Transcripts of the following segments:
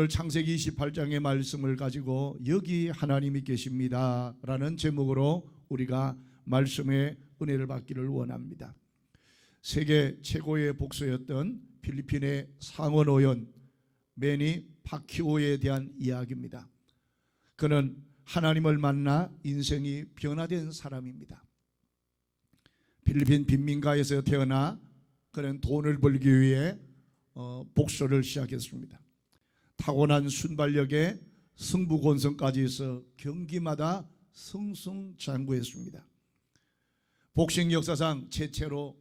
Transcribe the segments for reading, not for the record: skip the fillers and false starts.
창세기 28장의 말씀을 가지고 여기 하나님이 계십니다 라는 제목으로 우리가 말씀의 은혜를 받기를 원합니다. 세계 최고의 복서였던 필리핀의 상원의원 매니 파키오에 대한 이야기입니다. 그는 하나님을 만나 인생이 변화된 사람입니다. 필리핀 빈민가에서 태어나 그는 돈을 벌기 위해 복서를 시작했습니다. 타고난 순발력에 승부곤성까지 있어 경기마다 승승장구했습니다. 복싱 역사상 최초로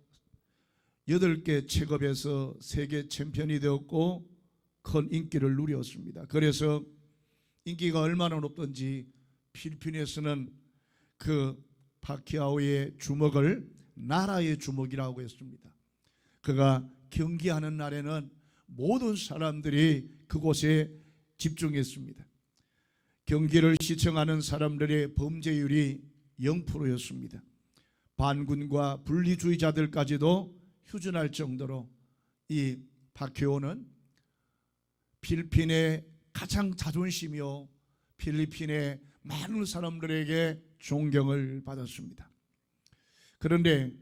8개 체급에서 세계 챔피언이 되었고 큰 인기를 누렸습니다. 그래서 인기가 얼마나 높던지 필리핀에서는 그 파키아오의 주먹을 나라의 주먹이라고 했습니다. 그가 경기하는 날에는 모든 사람들이 그곳에 집중했습니다. 경기를 시청하는 사람들의 범죄율이 0%였습니다. 반군과 분리주의자들까지도 휴전할 정도로 이 파키오는 필리핀의 가장 자존심이요 필리핀의 많은 사람들에게 존경을 받았습니다. 그런데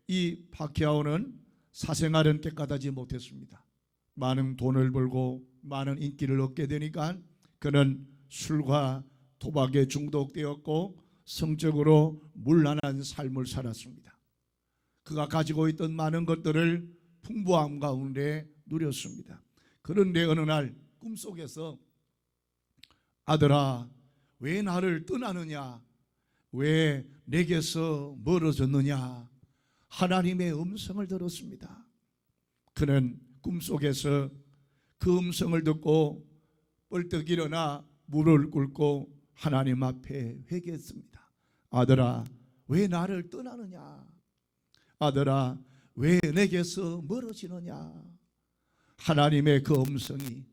이 파키아오는 사생활은 깨끗하지 못했습니다. 많은 돈을 벌고 많은 인기를 얻게 되니까 그는 술과 도박에 중독되었고 성적으로 문란한 삶을 살았습니다. 그가 가지고 있던 많은 것들을 풍부함 가운데 누렸습니다. 그런데 어느 날 꿈속에서 아들아 왜 나를 떠나느냐, 왜 내게서 멀어졌느냐 하나님의 음성을 들었습니다. 그는 꿈속에서 그 음성을 듣고 벌떡 일어나 무릎을 꿇고 하나님 앞에 회개했습니다. 아들아 왜 나를 떠나느냐, 아들아 왜 내게서 멀어지느냐. 하나님의 그 음성이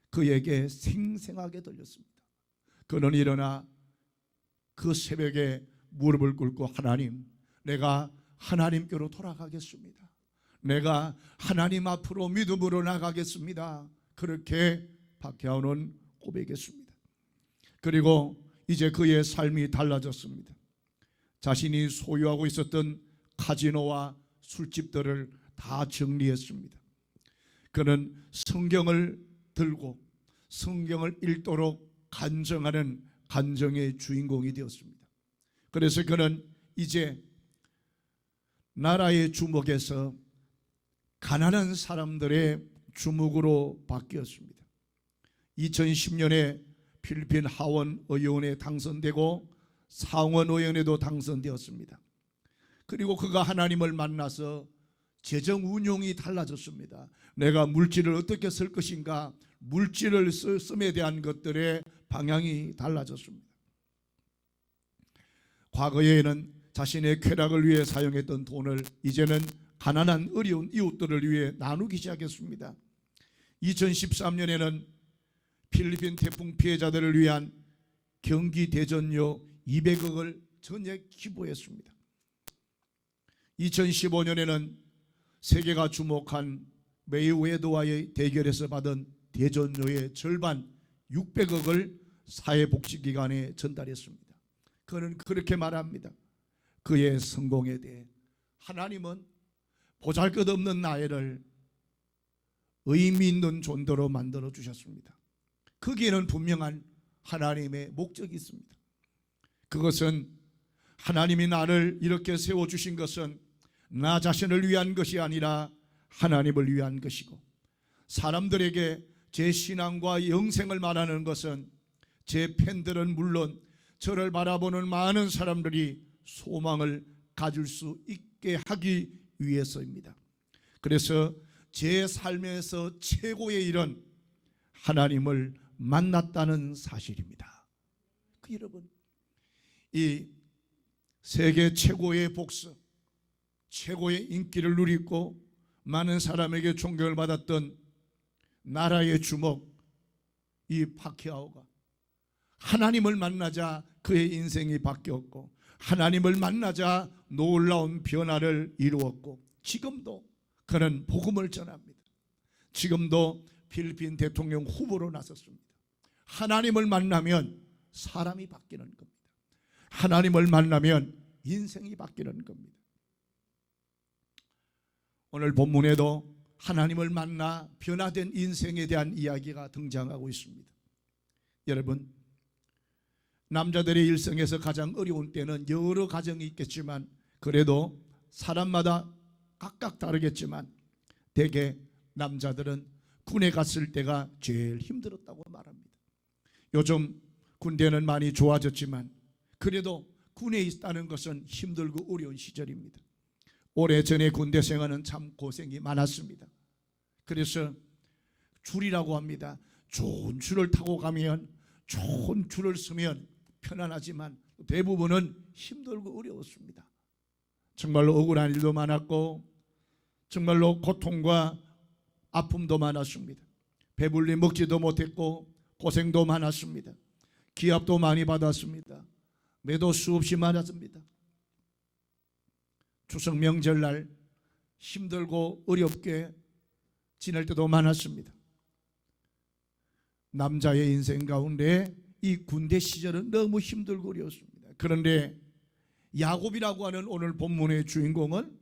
그에게 생생하게 들렸습니다. 그는 일어나 그 새벽에 무릎을 꿇고 하나님, 내가 하나님께로 돌아가겠습니다. 내가 하나님 앞으로 믿음으로 나가겠습니다. 그렇게 파키아오는 고백했습니다. 그리고 이제 그의 삶이 달라졌습니다. 자신이 소유하고 있었던 카지노와 술집들을 다 정리했습니다. 그는 성경을 들고 성경을 읽도록 간증하는 간증의 주인공이 되었습니다. 그래서 그는 이제 나라의 주목에서 가난한 사람들의 주목으로 바뀌었습니다. 2010년에 필리핀 하원 의원에 당선되고 상원 의원에도 당선되었습니다. 그리고 그가 하나님을 만나서 재정 운용이 달라졌습니다. 내가 물질을 어떻게 쓸 것인가, 물질을 씀에 대한 것들의 방향이 달라졌습니다. 과거에는 자신의 쾌락을 위해 사용했던 돈을 이제는 가난한 어려운 이웃들을 위해 나누기 시작했습니다. 2013년에는 필리핀 태풍 피해자들을 위한 경기 대전료 200억을 전액 기부했습니다. 2015년에는 세계가 주목한 메이웨더와의 대결에서 받은 대전료의 절반 600억을 사회복지기관에 전달했습니다. 그는 그렇게 말합니다. 그의 성공에 대해 하나님은 보잘것없는 나이를 의미 있는 존재로 만들어 주셨습니다. 거기에는 분명한 하나님의 목적이 있습니다. 그것은 하나님이 나를 이렇게 세워주신 것은 나 자신을 위한 것이 아니라 하나님을 위한 것이고, 사람들에게 제 신앙과 영생을 말하는 것은 제 팬들은 물론 저를 바라보는 많은 사람들이 소망을 가질 수 있게 하기 위해서입니다. 그래서 제 삶에서 최고의 일은 하나님을 만났다는 사실입니다. 여러분, 이 세계 최고의 복서, 최고의 인기를 누리고 많은 사람에게 존경을 받았던 나라의 주목 이 파키아오가 하나님을 만나자 그의 인생이 바뀌었고, 하나님을 만나자 놀라운 변화를 이루었고, 지금도 그는 복음을 전합니다. 지금도 필리핀 대통령 후보로 나섰습니다. 하나님을 만나면 사람이 바뀌는 겁니다. 하나님을 만나면 인생이 바뀌는 겁니다. 오늘 본문에도 하나님을 만나 변화된 인생에 대한 이야기가 등장하고 있습니다. 여러분, 남자들의 일생에서 가장 어려운 때는 여러 가정이 있겠지만 그래도 사람마다 각각 다르겠지만 대개 남자들은 군에 갔을 때가 제일 힘들었다고 말합니다. 요즘 군대는 많이 좋아졌지만 그래도 군에 있다는 것은 힘들고 어려운 시절입니다. 오래전에 군대 생활은 참 고생이 많았습니다. 그래서 줄이라고 합니다. 좋은 줄을 타고 가면, 좋은 줄을 서면 편안하지만 대부분은 힘들고 어려웠습니다. 정말로 억울한 일도 많았고 정말로 고통과 아픔도 많았습니다. 배불리 먹지도 못했고 고생도 많았습니다. 기합도 많이 받았습니다. 매도 수없이 많았습니다. 추석 명절날 힘들고 어렵게 지낼 때도 많았습니다. 남자의 인생 가운데 이 군대 시절은 너무 힘들고 어려웠습니다. 그런데 야곱이라고 하는 오늘 본문의 주인공은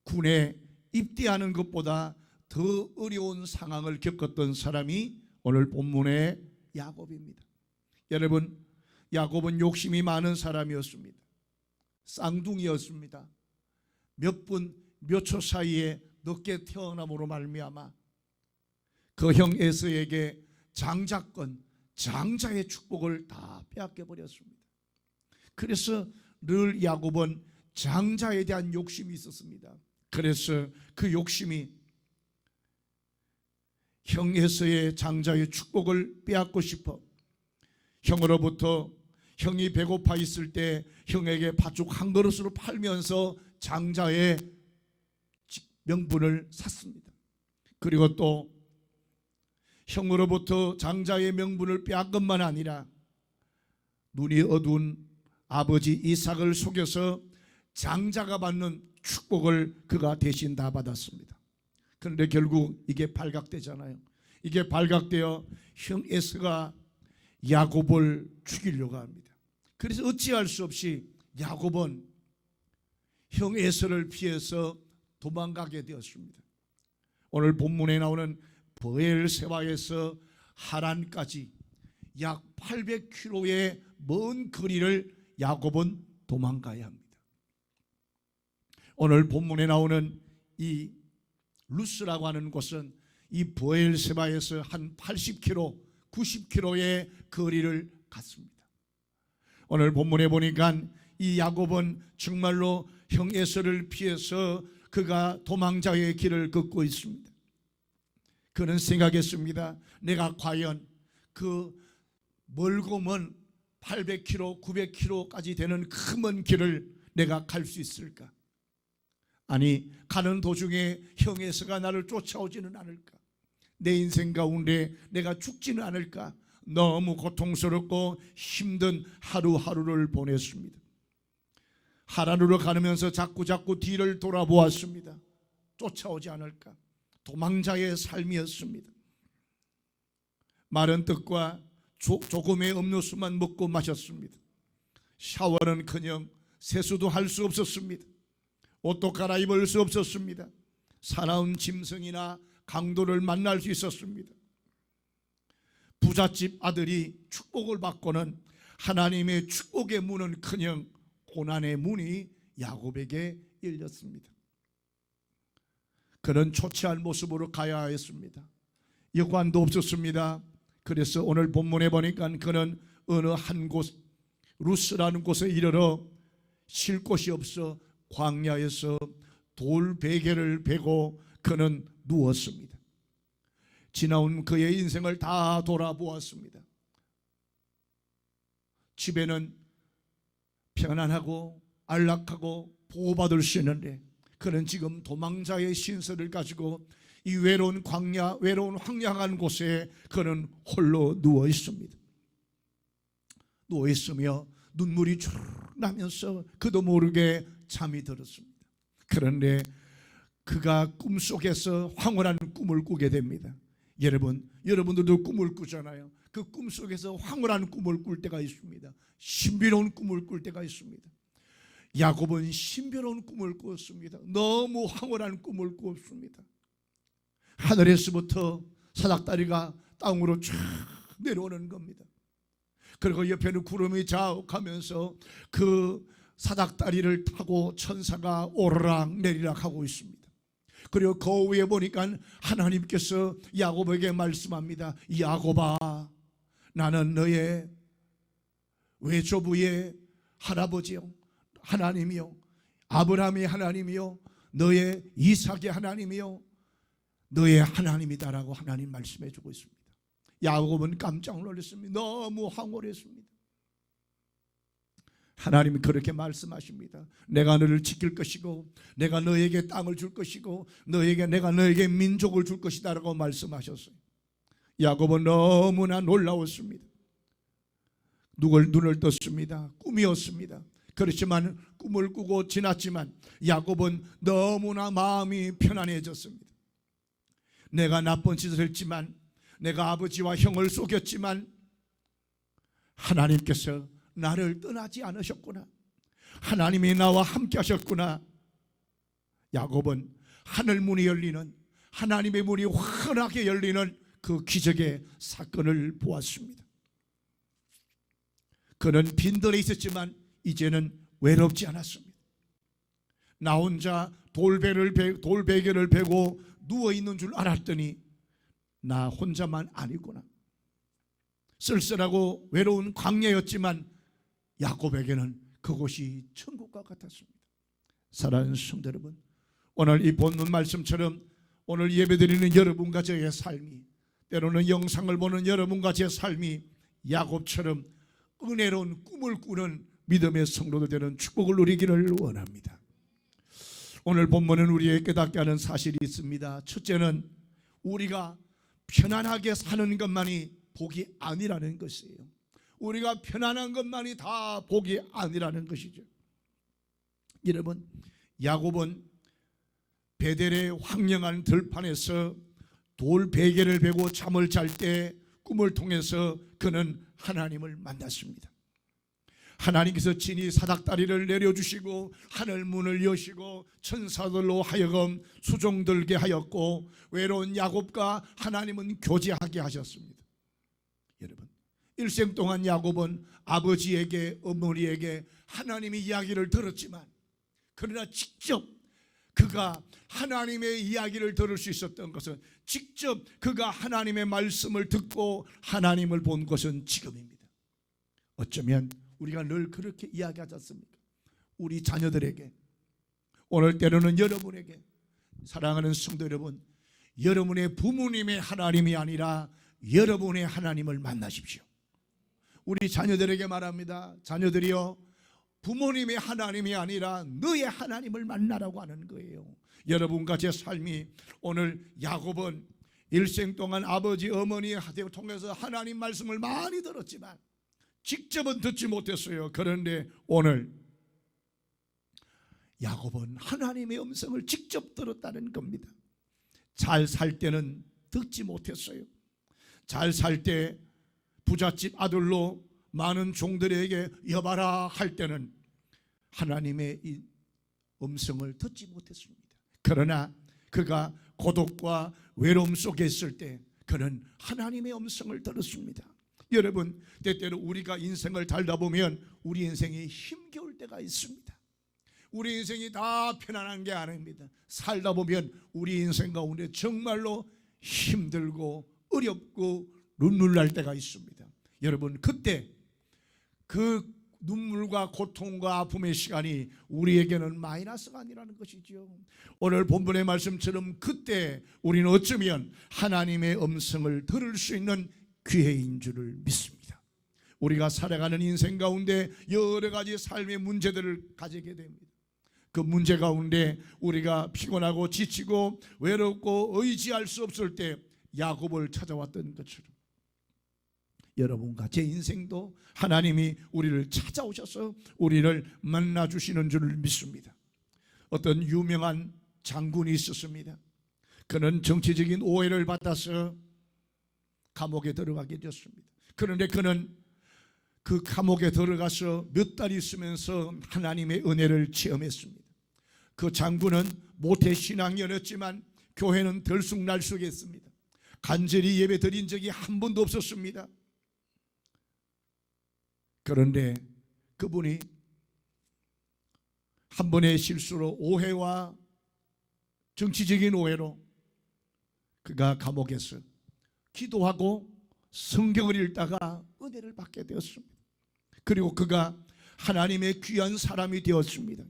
군에 입대하는 것보다 더 어려운 상황을 겪었던 사람이 오늘 본문의 야곱입니다. 여러분, 야곱은 욕심이 많은 사람이었습니다. 쌍둥이였습니다. 몇 분 몇 초 사이에 늦게 태어남으로 말미암아 그 형 에서에게 장자권, 장자의 축복을 다 빼앗겨 버렸습니다. 그래서 늘 야곱은 장자에 대한 욕심이 있었습니다. 그래서 그 욕심이 형 에서의 장자의 축복을 빼앗고 싶어 형으로부터 형이 배고파 있을 때 형에게 팥죽 한 그릇으로 팔면서 장자의 명분을 샀습니다. 그리고 또 형으로부터 장자의 명분을 빼앗은 것만 아니라 눈이 어두운 아버지 이삭을 속여서 장자가 받는 축복을 그가 대신 다 받았습니다. 그런데 결국 이게 발각되잖아요. 이게 발각되어 형 에서가 야곱을 죽이려고 합니다. 그래서 어찌할 수 없이 야곱은 형 에서를 피해서 도망가게 되었습니다. 오늘 본문에 나오는 브엘세바에서 하란까지 약 800km의 먼 거리를 야곱은 도망가야 합니다. 오늘 본문에 나오는 이 루스라고 하는 곳은 이 브엘세바에서 한 80km, 90km의 거리를 갔습니다. 오늘 본문에 보니까 이 야곱은 정말로 형 에서를 피해서 그가 도망자의 길을 걷고 있습니다. 그는 생각했습니다. 내가 과연 그 멀고 먼 800km, 900km까지 되는 그 먼 길을 내가 갈 수 있을까? 아니, 가는 도중에 형 에서가 나를 쫓아오지는 않을까? 내 인생 가운데 내가 죽지는 않을까? 너무 고통스럽고 힘든 하루하루를 보냈습니다. 하란으로 가면서 자꾸 뒤를 돌아보았습니다. 쫓아오지 않을까? 도망자의 삶이었습니다. 마른 떡과 조금의 음료수만 먹고 마셨습니다. 샤워는커녕 세수도 할 수 없었습니다. 옷도 갈아입을 수 없었습니다. 사나운 짐승이나 강도를 만날 수 있었습니다. 부잣집 아들이 축복을 받고는 하나님의 축복의 문은커녕 고난의 문이 야곱에게 열렸습니다. 그는 초췌한 모습으로 가야 했습니다. 여관도 없었습니다. 그래서 오늘 본문에 보니까 그는 어느 한 곳, 루스라는 곳에 이르러 쉴 곳이 없어 광야에서 돌 베개를 베고 그는 누웠습니다. 지나온 그의 인생을 다 돌아보았습니다. 집에는 편안하고 안락하고 보호받을 수 있는데 그는 지금 도망자의 신세를 가지고 이 외로운 광야, 외로운 황량한 곳에 그는 홀로 누워 있습니다. 누워 있으며 눈물이 주르륵 나면서 그도 모르게 잠이 들었습니다. 그런데 그가 꿈속에서 황홀한 꿈을 꾸게 됩니다. 여러분들도 꿈을 꾸잖아요. 그 꿈속에서 황홀한 꿈을 꿀 때가 있습니다. 신비로운 꿈을 꿀 때가 있습니다. 야곱은 신비로운 꿈을 꾸었습니다. 너무 황홀한 꿈을 꾸었습니다. 하늘에서부터 사닥다리가 땅으로 쫙 내려오는 겁니다. 그리고 옆에는 구름이 자욱하면서 그 사닥다리를 타고 천사가 오르락 내리락 하고 있습니다. 그리고 그 위에 보니까 하나님께서 야곱에게 말씀합니다. 야곱아, 나는 너의 외조부의 할아버지요, 하나님이요, 아브라함의 하나님이요, 너의 이삭의 하나님이요, 너의 하나님이다라고 하나님 말씀해 주고 있습니다. 야곱은 깜짝 놀랐습니다. 너무 황홀했습니다. 하나님이 그렇게 말씀하십니다. 내가 너를 지킬 것이고 내가 너에게 땅을 줄 것이고 내가 너에게 민족을 줄 것이다 라고 말씀하셨어요. 야곱은 너무나 놀라웠습니다. 눈을 떴습니다. 꿈이었습니다. 그렇지만 꿈을 꾸고 지났지만 야곱은 너무나 마음이 편안해졌습니다. 내가 나쁜 짓을 했지만, 내가 아버지와 형을 속였지만 하나님께서 나를 떠나지 않으셨구나. 하나님이 나와 함께 하셨구나. 야곱은 하늘 문이 열리는, 하나님의 문이 환하게 열리는 그 기적의 사건을 보았습니다. 그는 빈들에 있었지만 이제는 외롭지 않았습니다. 나 혼자 돌베개를 베고 누워있는 줄 알았더니 나 혼자만 아니구나. 쓸쓸하고 외로운 광야였지만 야곱에게는 그곳이 천국과 같았습니다. 사랑하는 성도 여러분, 오늘 이 본문 말씀처럼 오늘 예배드리는 여러분과 저의 삶이, 때로는 영상을 보는 여러분과 제 삶이 야곱처럼 은혜로운 꿈을 꾸는 믿음의 성도들 되는 축복을 누리기를 원합니다. 오늘 본문은 우리에게 깨닫게 하는 사실이 있습니다. 첫째는 우리가 편안하게 사는 것만이 복이 아니라는 것이에요. 우리가 편안한 것만이 다 복이 아니라는 것이죠. 여러분, 야곱은 베델의 황량한 들판에서 돌베개를 베고 잠을 잘 때 꿈을 통해서 그는 하나님을 만났습니다. 하나님께서 친히 사닥다리를 내려주시고 하늘 문을 여시고 천사들로 하여금 수종들게 하였고 외로운 야곱과 하나님은 교제하게 하셨습니다. 여러분, 일생 동안 야곱은 아버지에게, 어머니에게 하나님의 이야기를 들었지만, 그러나 직접 그가 하나님의 이야기를 들을 수 있었던 것은, 직접 그가 하나님의 말씀을 듣고 하나님을 본 것은 지금입니다. 어쩌면 우리가 늘 그렇게 이야기하지 않습니까? 우리 자녀들에게, 오늘 때로는 여러분에게, 사랑하는 성도 여러분, 여러분의 부모님의 하나님이 아니라 여러분의 하나님을 만나십시오. 우리 자녀들에게 말합니다. 자녀들이여, 부모님의 하나님이 아니라 너의 하나님을 만나라고 하는 거예요. 여러분과 제 삶이, 오늘 야곱은 일생 동안 아버지 어머니의 하대를 통해서 하나님 말씀을 많이 들었지만 직접은 듣지 못했어요. 그런데 오늘 야곱은 하나님의 음성을 직접 들었다는 겁니다. 잘 살 때는 듣지 못했어요. 잘 살 때 부잣집 아들로 많은 종들에게 여봐라 할 때는 하나님의 이 음성을 듣지 못했습니다. 그러나 그가 고독과 외로움 속에 있을 때 그는 하나님의 음성을 들었습니다. 여러분, 때때로 우리가 인생을 살다 보면 우리 인생이 힘겨울 때가 있습니다. 우리 인생이 다 편안한 게 아닙니다. 살다 보면 우리 인생 가운데 정말로 힘들고 어렵고 눈물 날 때가 있습니다. 여러분, 그때 그 눈물과 고통과 아픔의 시간이 우리에게는 마이너스가 아니라는 것이죠. 오늘 본문의 말씀처럼 그때 우리는 어쩌면 하나님의 음성을 들을 수 있는 기회인 줄을 믿습니다. 우리가 살아가는 인생 가운데 여러 가지 삶의 문제들을 가지게 됩니다. 그 문제 가운데 우리가 피곤하고 지치고 외롭고 의지할 수 없을 때 야곱을 찾아왔던 것처럼 여러분과 제 인생도 하나님이 우리를 찾아오셔서 우리를 만나주시는 줄 믿습니다. 어떤 유명한 장군이 있었습니다. 그는 정치적인 오해를 받아서 감옥에 들어가게 되었습니다. 그런데 그는 그 감옥에 들어가서 몇 달 있으면서 하나님의 은혜를 체험했습니다. 그 장군은 모태신앙이었지만 교회는 들쑥날쑥했습니다. 간절히 예배 드린 적이 한 번도 없었습니다. 그런데 그분이 한 번의 실수로 오해와 정치적인 오해로 그가 감옥에서 기도하고 성경을 읽다가 은혜를 받게 되었습니다. 그리고 그가 하나님의 귀한 사람이 되었습니다.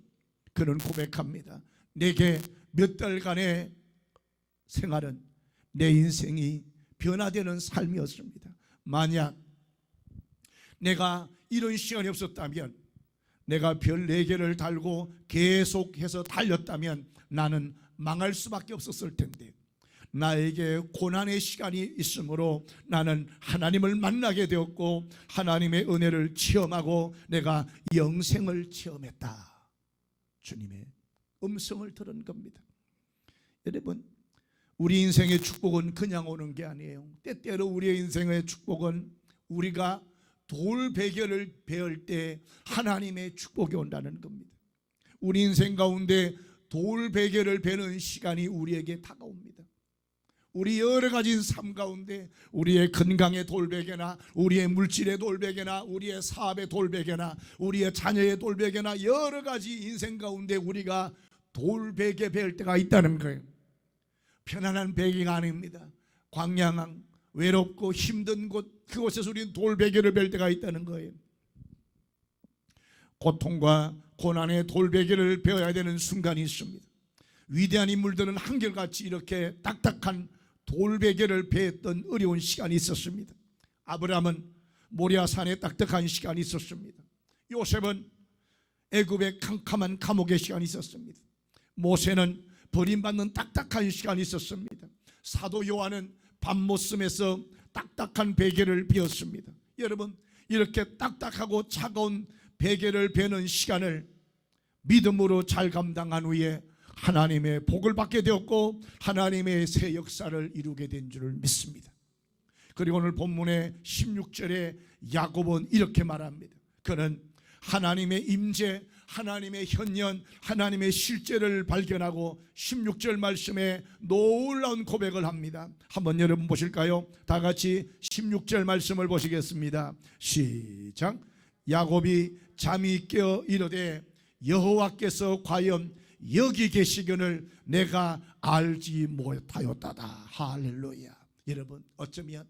그는 고백합니다. 내게 몇 달간의 생활은 내 인생이 변화되는 삶이었습니다. 만약 내가 이런 시간이 없었다면, 내가 별 4개를 달고 계속해서 달렸다면 나는 망할 수밖에 없었을 텐데, 나에게 고난의 시간이 있으므로 나는 하나님을 만나게 되었고 하나님의 은혜를 체험하고 내가 영생을 체험했다. 주님의 음성을 들은 겁니다. 여러분, 우리 인생의 축복은 그냥 오는 게 아니에요. 때때로 우리의 인생의 축복은 우리가 돌베개를 베을 때 하나님의 축복이 온다는 겁니다. 우리 인생 가운데 돌베개를 베는 시간이 우리에게 다가옵니다. 우리 여러 가지 삶 가운데 우리의 건강의 돌베개나 우리의 물질의 돌베개나 우리의 사업의 돌베개나 우리의 자녀의 돌베개나 여러 가지 인생 가운데 우리가 돌베개 베을 때가 있다는 거예요. 편안한 베개가 아닙니다. 광야항, 외롭고 힘든 곳, 그곳에서 우리는 돌베개를 벨 때가 있다는 거예요. 고통과 고난의 돌베개를 베어야 되는 순간이 있습니다. 위대한 인물들은 한결같이 이렇게 딱딱한 돌베개를 베었던 어려운 시간이 있었습니다. 아브라함은 모리아산에 딱딱한 시간이 있었습니다. 요셉은 애굽의 캄캄한 감옥의 시간이 있었습니다. 모세는 버림받는 딱딱한 시간이 있었습니다. 사도 요한은 밤모섬에서 딱딱한 베개를 베었습니다. 여러분, 이렇게 딱딱하고 차가운 베개를 베는 시간을 믿음으로 잘 감당한 후에 하나님의 복을 받게 되었고 하나님의 새 역사를 이루게 된 줄을 믿습니다. 그리고 오늘 본문의 16절에 야곱은 이렇게 말합니다. 그는 하나님의 임재, 하나님의 현현, 하나님의 실제를 발견하고 16절 말씀에 놀라운 고백을 합니다. 한번 여러분 보실까요? 다 같이 16절 말씀을 보시겠습니다. 시작. 야곱이 잠이 깨어 이르되 여호와께서 과연 여기 계시거늘 내가 알지 못하였다다. 할렐루야. 여러분, 어쩌면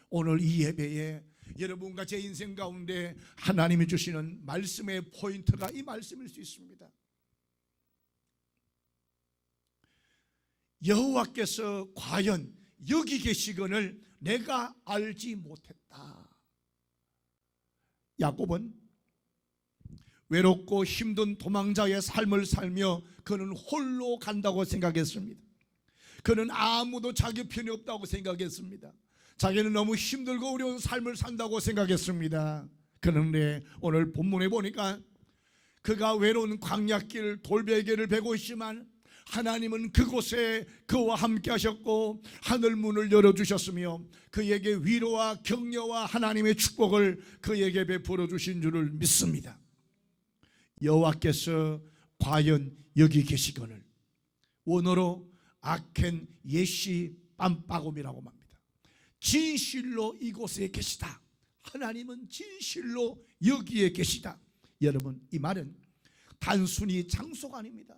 오늘 이 예배에 여러분과 제 인생 가운데 하나님이 주시는 말씀의 포인트가 이 말씀일 수 있습니다. 여호와께서 과연 여기 계시거늘 내가 알지 못했다. 야곱은 외롭고 힘든 도망자의 삶을 살며 그는 홀로 간다고 생각했습니다. 그는 아무도 자기 편이 없다고 생각했습니다. 자기는 너무 힘들고 어려운 삶을 산다고 생각했습니다. 그런데 오늘 본문에 보니까 그가 외로운 광야길 돌베개를 베고 있지만 하나님은 그곳에 그와 함께 하셨고 하늘문을 열어주셨으며 그에게 위로와 격려와 하나님의 축복을 그에게 베풀어 주신 줄을 믿습니다. 여호와께서 과연 여기 계시거늘, 원어로 아켄 예시 빰빠곰이라고 합니다. 진실로 이곳에 계시다. 하나님은 진실로 여기에 계시다. 여러분, 이 말은 단순히 장소가 아닙니다.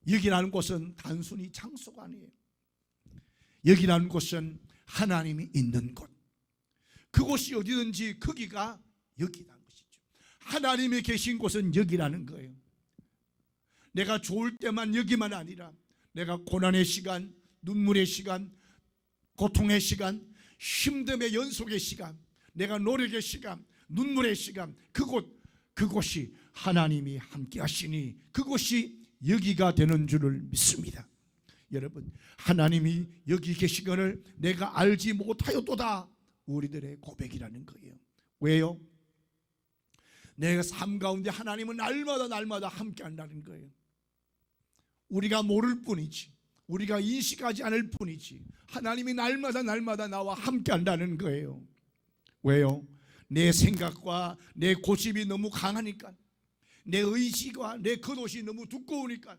여기라는 곳은 단순히 장소가 아니에요. 여기라는 곳은 하나님이 있는 곳, 그곳이 어디든지 거기가 여기라는 것이죠. 하나님이 계신 곳은 여기라는 거예요. 내가 좋을 때만 여기만 아니라 내가 고난의 시간, 눈물의 시간, 고통의 시간, 힘듦의 연속의 시간, 내가 노력의 시간, 눈물의 시간, 그곳이 하나님이 함께 하시니 그곳이 여기가 되는 줄을 믿습니다. 여러분, 하나님이 여기 계시거늘 내가 알지 못하였도다, 우리들의 고백이라는 거예요. 왜요? 내가 삶 가운데 하나님은 날마다 함께 한다는 거예요. 우리가 모를 뿐이지, 우리가 인식하지 않을 뿐이지, 하나님이 날마다 나와 함께 한다는 거예요. 왜요? 내 생각과 내 고집이 너무 강하니까, 내 의지가 내 겉옷이 너무 두꺼우니까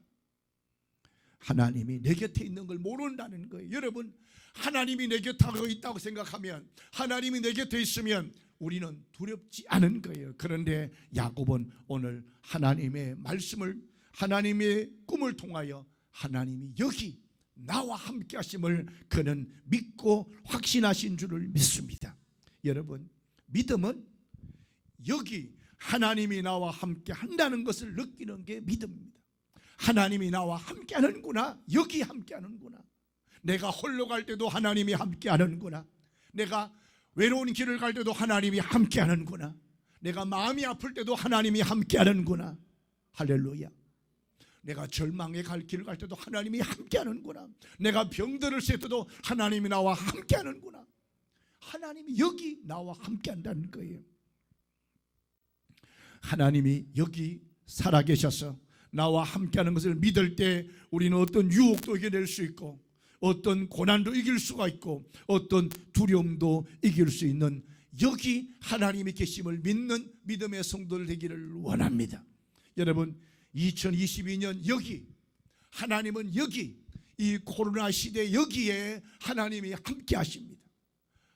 하나님이 내 곁에 있는 걸 모른다는 거예요. 여러분, 하나님이 내 곁에 있다고 생각하면, 하나님이 내 곁에 있으면 우리는 두렵지 않은 거예요. 그런데 야곱은 오늘 하나님의 말씀을, 하나님의 꿈을 통하여 하나님이 여기 나와 함께 하심을 그는 믿고 확신하신 줄을 믿습니다. 여러분, 믿음은 여기 하나님이 나와 함께 한다는 것을 느끼는 게 믿음입니다. 하나님이 나와 함께 하는구나, 여기 함께 하는구나, 내가 홀로 갈 때도 하나님이 함께 하는구나, 내가 외로운 길을 갈 때도 하나님이 함께 하는구나, 내가 마음이 아플 때도 하나님이 함께 하는구나. 할렐루야. 내가 절망의 길을 갈 때도 하나님이 함께 하는구나, 내가 병들을 쉴 때도 하나님이 나와 함께 하는구나. 하나님이 여기 나와 함께 한다는 거예요. 하나님이 여기 살아계셔서 나와 함께하는 것을 믿을 때 우리는 어떤 유혹도 이겨낼 수 있고, 어떤 고난도 이길 수가 있고, 어떤 두려움도 이길 수 있는 여기 하나님이 계심을 믿는 믿음의 성도들 되기를 원합니다. 여러분, 2022년 여기 하나님은 여기 이 코로나 시대 여기에 하나님이 함께 하십니다.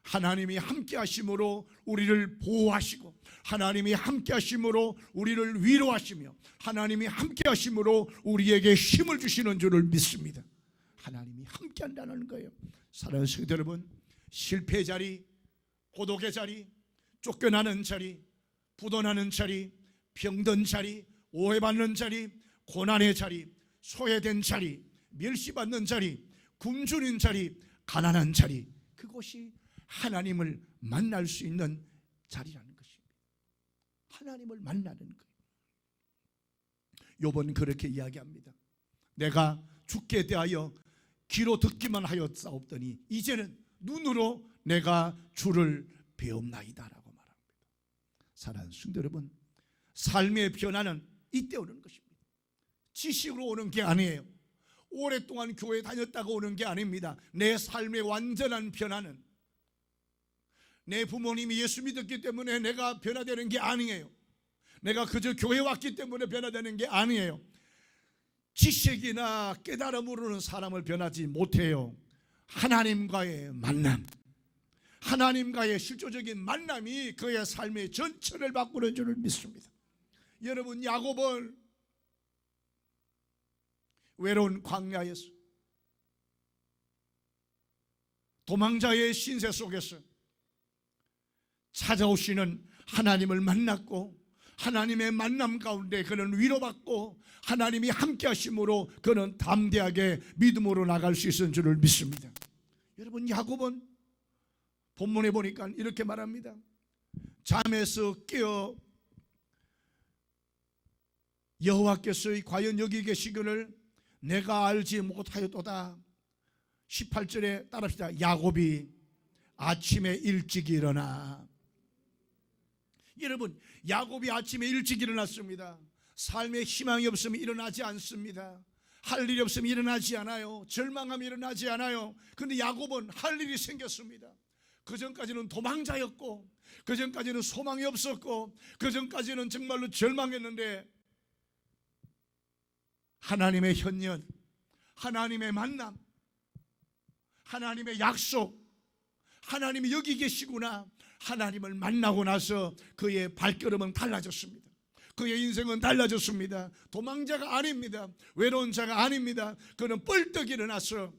하나님이 함께 하심으로 우리를 보호하시고, 하나님이 함께 하심으로 우리를 위로하시며, 하나님이 함께 하심으로 우리에게 힘을 주시는 줄을 믿습니다. 하나님이 함께 한다는 거예요. 사랑하는 성도 여러분, 실패의 자리, 고독의 자리, 쫓겨나는 자리, 부도나는 자리, 병든 자리, 오해받는 자리, 고난의 자리, 소외된 자리, 멸시받는 자리, 굶주린 자리, 가난한 자리, 그곳이 하나님을 만날 수 있는 자리라는 것입니다. 하나님을 만나는 거예요. 욥은 그렇게 이야기합니다. 내가 주께 대하여 귀로 듣기만 하였사옵더니 이제는 눈으로 내가 주를 배움나이다라고 말합니다. 사랑하는 성도 여러분, 삶의 변화는 이때 오는 것입니다. 지식으로 오는 게 아니에요. 오랫동안 교회 다녔다가 오는 게 아닙니다. 내 삶의 완전한 변화는 내 부모님이 예수 믿었기 때문에 내가 변화되는 게 아니에요. 내가 그저 교회 왔기 때문에 변화되는 게 아니에요. 지식이나 깨달음으로는 사람을 변하지 못해요. 하나님과의 만남, 하나님과의 실조적인 만남이 그의 삶의 전체를 바꾸는 줄을 믿습니다. 여러분, 야곱은 외로운 광야에서, 도망자의 신세 속에서 찾아오시는 하나님을 만났고, 하나님의 만남 가운데 그는 위로받고 하나님이 함께 하심으로 그는 담대하게 믿음으로 나갈 수 있는 줄을 믿습니다. 여러분, 야곱은 본문에 보니까 이렇게 말합니다. 잠에서 깨어 여호와께서 과연 여기 계시기를 내가 알지 못하였도다. 18절에 따라합시다. 야곱이 아침에 일찍 일어나. 여러분, 야곱이 아침에 일찍 일어났습니다. 삶에 희망이 없으면 일어나지 않습니다. 할 일이 없으면 일어나지 않아요. 절망하면 일어나지 않아요. 그런데 야곱은 할 일이 생겼습니다. 그전까지는 도망자였고, 그전까지는 소망이 없었고, 그전까지는 정말로 절망했는데 하나님의 현현, 하나님의 만남, 하나님의 약속, 하나님이 여기 계시구나, 하나님을 만나고 나서 그의 발걸음은 달라졌습니다. 그의 인생은 달라졌습니다. 도망자가 아닙니다. 외로운 자가 아닙니다. 그는 뻘떡 일어나서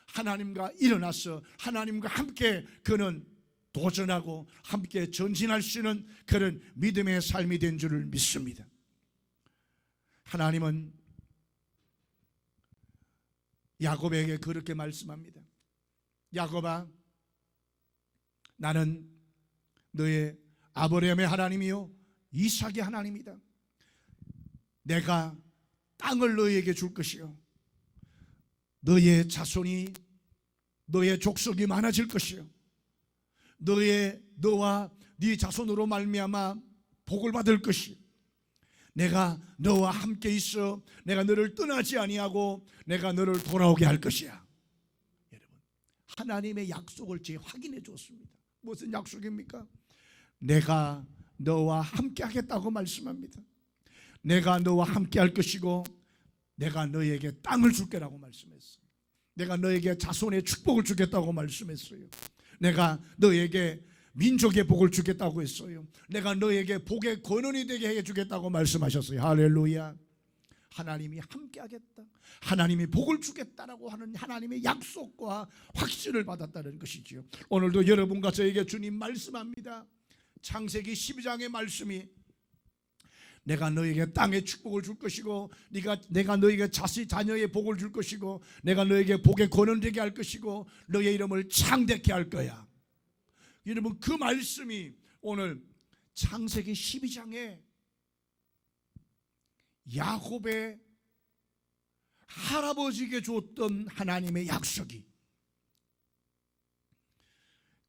하나님과 함께 그는 도전하고 함께 전진할 수 있는 그런 믿음의 삶이 된 줄을 믿습니다. 하나님은 야곱에게 그렇게 말씀합니다. 야곱아, 나는 너의 아브라함의 하나님이요 이삭의 하나님이다. 내가 땅을 너에게 줄 것이요 너의 자손이, 너의 족속이 많아질 것이요 너와 네 자손으로 말미암아 복을 받을 것이, 내가 너와 함께 있어 내가 너를 떠나지 아니하고 내가 너를 돌아오게 할 것이야. 여러분, 하나님의 약속을 제 확인해 줬습니다. 무슨 약속입니까? 내가 너와 함께 하겠다고 말씀합니다. 내가 너와 함께 할 것이고 내가 너에게 땅을 줄 거라고 말씀했어요. 내가 너에게 자손의 축복을 주겠다고 말씀했어요. 내가 너에게 민족의 복을 주겠다고 했어요. 내가 너에게 복의 권원이 되게 해주겠다고 말씀하셨어요. 할렐루야. 하나님이 함께 하겠다, 하나님이 복을 주겠다라고 하는 하나님의 약속과 확신을 받았다는 것이지요. 오늘도 여러분과 저에게 주님 말씀합니다. 창세기 12장의 말씀이 내가 너에게 땅의 축복을 줄 것이고 내가 너에게 자녀의 복을 줄 것이고 내가 너에게 복의 권원되게 할 것이고 너의 이름을 창대케 할 거야. 여러분, 그 말씀이 오늘 창세기 12장에 야곱의 할아버지에게 줬던 하나님의 약속이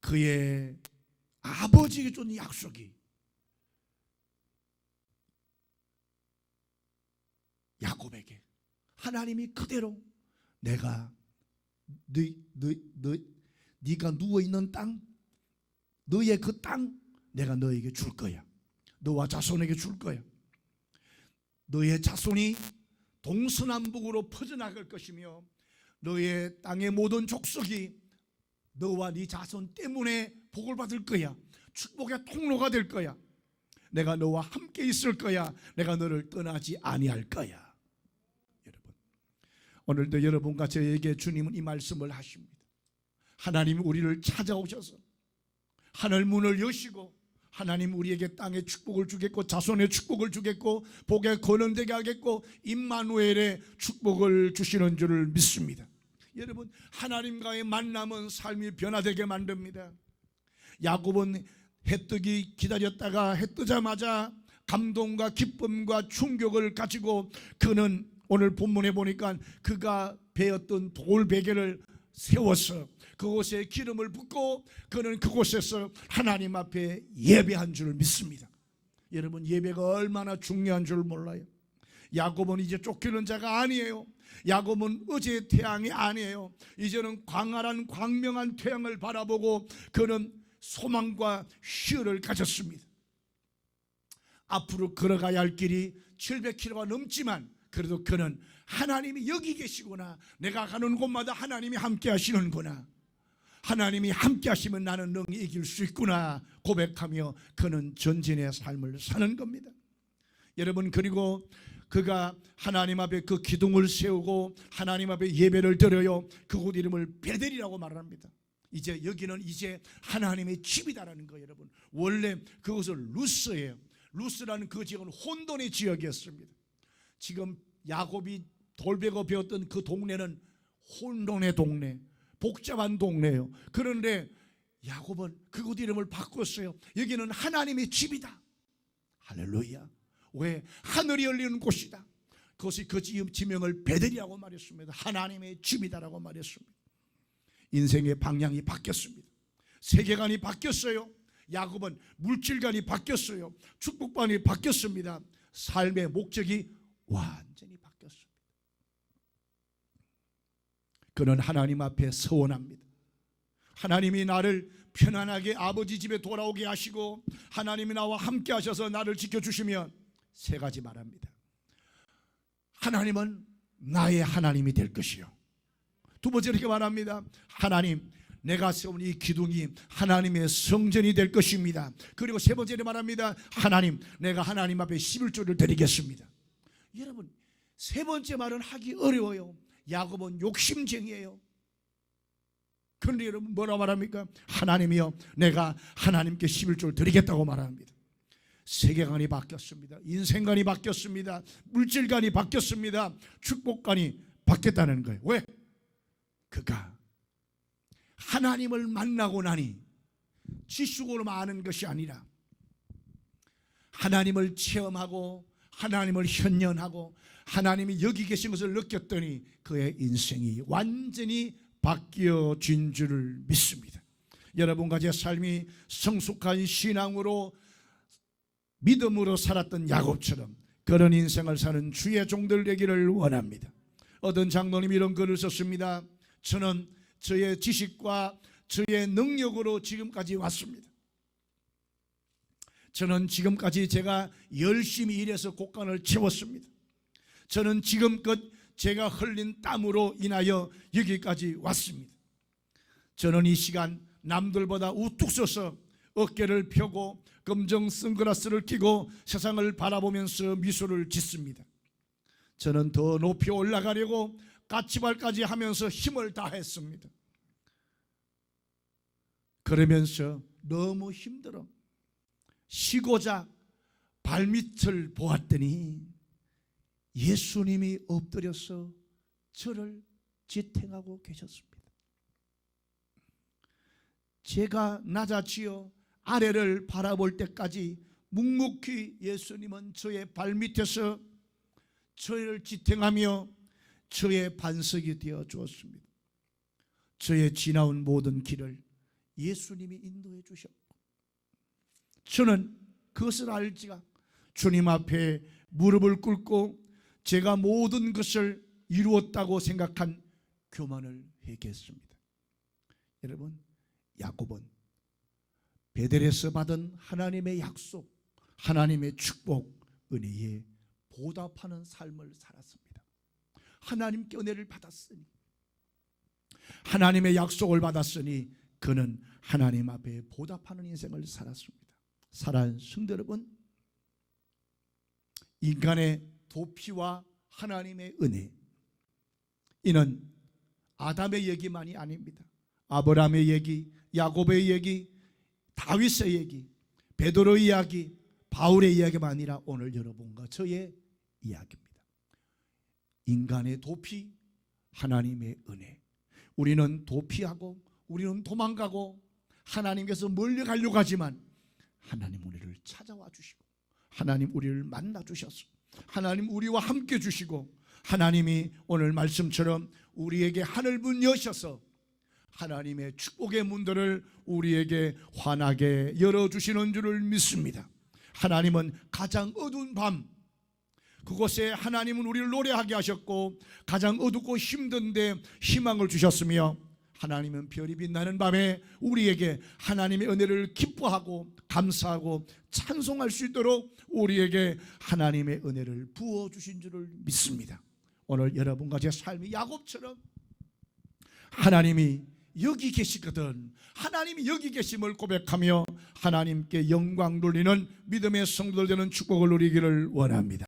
그의 아버지에게 준 약속이 야곱에게 하나님이 그대로 내가 네가 누워있는 땅, 너의 그 땅 내가 너에게 줄 거야. 너와 자손에게 줄 거야. 너의 자손이 동서남북으로 퍼져나갈 것이며 너의 땅의 모든 족속이 너와 네 자손 때문에 복을 받을 거야. 축복의 통로가 될 거야. 내가 너와 함께 있을 거야. 내가 너를 떠나지 아니할 거야. 여러분, 오늘도 여러분과 저에게 주님은 이 말씀을 하십니다. 하나님이 우리를 찾아오셔서 하늘 문을 여시고 하나님 우리에게 땅의 축복을 주겠고 자손의 축복을 주겠고 복의 권원되게 하겠고 임마누엘의 축복을 주시는 줄을 믿습니다. 여러분, 하나님과의 만남은 삶이 변화되게 만듭니다. 야곱은 해뜨기 기다렸다가 해 뜨자마자 감동과 기쁨과 충격을 가지고 그는 오늘 본문에 보니까 그가 베었던 돌베개를 세워서 그곳에 기름을 붓고 그는 그곳에서 하나님 앞에 예배한 줄 믿습니다. 여러분, 예배가 얼마나 중요한 줄 몰라요. 야곱은 이제 쫓기는 자가 아니에요. 야곱은 어제의 태양이 아니에요. 이제는 광활한 광명한 태양을 바라보고 그는 소망과 희열을 가졌습니다. 앞으로 걸어가야 할 길이 700km가 넘지만 그래도 그는 하나님이 여기 계시구나, 내가 가는 곳마다 하나님이 함께 하시는구나, 하나님이 함께 하시면 나는 능히 이길 수 있구나 고백하며 그는 전진의 삶을 사는 겁니다. 여러분, 그리고 그가 하나님 앞에 그 기둥을 세우고 하나님 앞에 예배를 드려요. 그곳 이름을 베델이라고 말합니다. 이제 여기는 이제 하나님의 집이다라는 거예요. 여러분, 원래 그것은 루스예요. 루스라는 그 지역은 혼돈의 지역이었습니다. 지금 야곱이 돌베고 배웠던 그 동네는 혼돈의 동네, 복잡한 동네예요. 그런데 야곱은 그곳 이름을 바꿨어요. 여기는 하나님의 집이다. 할렐루야. 왜? 하늘이 열리는 곳이다. 그것이 그 지명을 베델이라고 말했습니다. 하나님의 집이다라고 말했습니다. 인생의 방향이 바뀌었습니다. 세계관이 바뀌었어요. 야곱은 물질관이 바뀌었어요. 축복관이 바뀌었습니다. 삶의 목적이 완전히 바뀌었습니다. 그는 하나님 앞에 서원합니다. 하나님이 나를 편안하게 아버지 집에 돌아오게 하시고 하나님이 나와 함께 하셔서 나를 지켜주시면 세 가지 말합니다. 하나님은 나의 하나님이 될 것이요. 두 번째 이렇게 말합니다. 하나님, 내가 세운 이 기둥이 하나님의 성전이 될 것입니다. 그리고 세 번째로 말합니다. 하나님, 내가 하나님 앞에 11조를 드리겠습니다. 여러분, 세 번째 말은 하기 어려워요. 야곱은 욕심쟁이에요. 그런데 여러분 뭐라고 말합니까? 하나님이여, 내가 하나님께 11조를 드리겠다고 말합니다. 세계관이 바뀌었습니다. 인생관이 바뀌었습니다. 물질관이 바뀌었습니다. 축복관이 바뀌었다는 거예요. 왜? 그가 하나님을 만나고 나니 지식으로만 아는 것이 아니라 하나님을 체험하고 하나님을 현현하고 하나님이 여기 계신 것을 느꼈더니 그의 인생이 완전히 바뀌어진 줄을 믿습니다. 여러분과 제 삶이 성숙한 신앙으로 믿음으로 살았던 야곱처럼 그런 인생을 사는 주의 종들 되기를 원합니다. 어떤 장로님이 이런 글을 썼습니다. 저는 저의 지식과 저의 능력으로 지금까지 왔습니다. 저는 지금까지 제가 열심히 일해서 곳간을 채웠습니다. 저는 지금껏 제가 흘린 땀으로 인하여 여기까지 왔습니다. 저는 이 시간 남들보다 우뚝 서서 어깨를 펴고 검정 선글라스를 끼고 세상을 바라보면서 미소를 짓습니다. 저는 더 높이 올라가려고 까치발까지 하면서 힘을 다했습니다. 그러면서 너무 힘들어 쉬고자 발밑을 보았더니 예수님이 엎드려서 저를 지탱하고 계셨습니다. 제가 낮아지어 아래를 바라볼 때까지 묵묵히 예수님은 저의 발밑에서 저를 지탱하며 저의 반석이 되어 주었습니다. 저의 지나온 모든 길을 예수님이 인도해 주셨고, 저는 그것을 알지가 주님 앞에 무릎을 꿇고 제가 모든 것을 이루었다고 생각한 교만을 회개했습니다. 여러분, 야곱은 베델에서 받은 하나님의 약속, 하나님의 축복, 은혜에 보답하는 삶을 살았습니다. 하나님께 은혜를 받았으니, 하나님의 약속을 받았으니 그는 하나님 앞에 보답하는 인생을 살았습니다. 사랑하는 성도 여러분, 인간의 도피와 하나님의 은혜, 이는 아담의 얘기만이 아닙니다. 아브라함의 얘기, 야곱의 얘기, 다윗의 얘기, 베드로의 이야기, 바울의 이야기가 아니라 오늘 여러분과 저의 이야기입니다. 인간의 도피, 하나님의 은혜. 우리는 도피하고 우리는 도망가고 하나님께서 멀리 가려고 하지만 하나님 우리를 찾아와 주시고 하나님 우리를 만나 주셔서 하나님 우리와 함께 주시고 하나님이 오늘 말씀처럼 우리에게 하늘문 여셔서 하나님의 축복의 문들을 우리에게 환하게 열어주시는 줄을 믿습니다. 하나님은 가장 어두운 밤, 그곳에 하나님은 우리를 노래하게 하셨고 가장 어둡고 힘든데 희망을 주셨으며, 하나님은 별이 빛나는 밤에 우리에게 하나님의 은혜를 기뻐하고 감사하고 찬송할 수 있도록 우리에게 하나님의 은혜를 부어주신 줄을 믿습니다. 오늘 여러분과 제 삶이 야곱처럼 하나님이 여기 계시거든, 하나님이 여기 계심을 고백하며 하나님께 영광 돌리는 믿음의 성도들 되는 축복을 누리기를 원합니다.